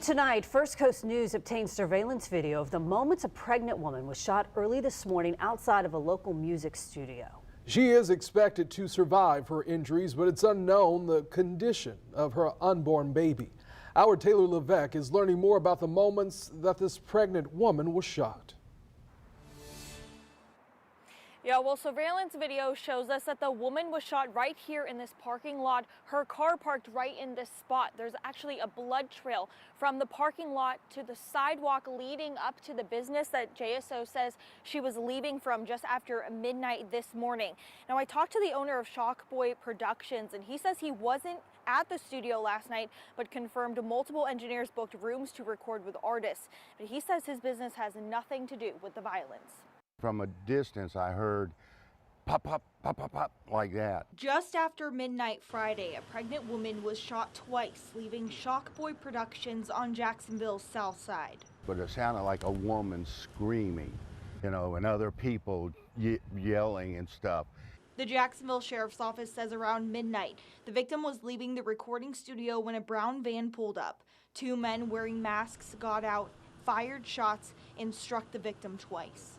Tonight, First Coast News obtained surveillance video of the moments a pregnant woman was shot early this morning outside of a local music studio. She is expected to survive her injuries, but it's unknown the condition of her unborn baby. Our Taylor Levesque is learning more about the moments that this pregnant woman was shot. Yeah, well, surveillance video shows us that the woman was shot right here in this parking lot. Her car parked right in this spot. There's actually a blood trail from the parking lot to the sidewalk leading up to the business that JSO says she was leaving from just after midnight this morning. Now, I talked to the owner of Shockboy Productions, and he says he wasn't at the studio last night, but confirmed multiple engineers booked rooms to record with artists. But he says his business has nothing to do with the violence. From a distance, I heard pop, pop, pop, pop, pop, like that. Just after midnight Friday, a pregnant woman was shot twice, leaving Shockboy Productions on Jacksonville's south side. But it sounded like a woman screaming, you know, and other people yelling and stuff. The Jacksonville Sheriff's Office says around midnight, the victim was leaving the recording studio when a brown van pulled up. Two men wearing masks got out, fired shots, and struck the victim twice.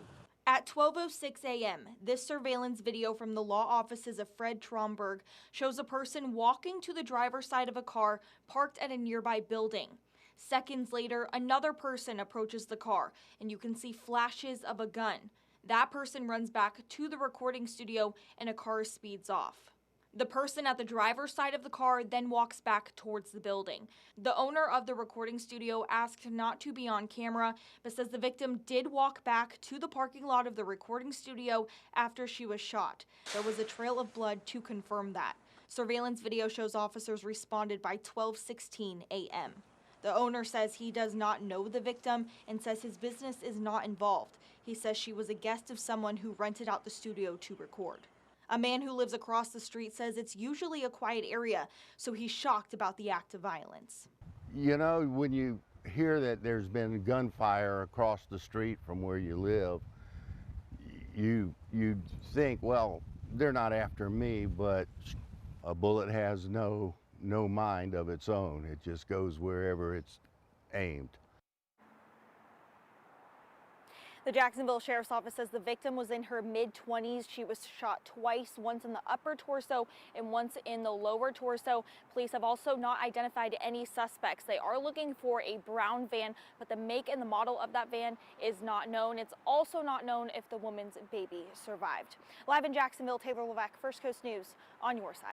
At 12:06 a.m., this surveillance video from the law offices of Fred Tromberg shows a person walking to the driver's side of a car parked at a nearby building. Seconds later, another person approaches the car, and you can see flashes of a gun. That person runs back to the recording studio, and a car speeds off. The person at the driver's side of the car then walks back towards the building. The owner of the recording studio asked not to be on camera, but says the victim did walk back to the parking lot of the recording studio after she was shot. There was a trail of blood to confirm that. Surveillance video shows officers responded by 12:16 a.m. The owner says he does not know the victim and says his business is not involved. He says she was a guest of someone who rented out the studio to record. A man who lives across the street says it's usually a quiet area, so he's shocked about the act of violence. You know, when you hear that there's been gunfire across the street from where you live, you think, well, they're not after me, but a bullet has no mind of its own. It just goes wherever it's aimed. The Jacksonville Sheriff's Office says the victim was in her mid-20s. She was shot twice, once in the upper torso and once in the lower torso. Police have also not identified any suspects. They are looking for a brown van, but the make and the model of that van is not known. It's also not known if the woman's baby survived. Live in Jacksonville, Taylor Levesque, First Coast News on your side.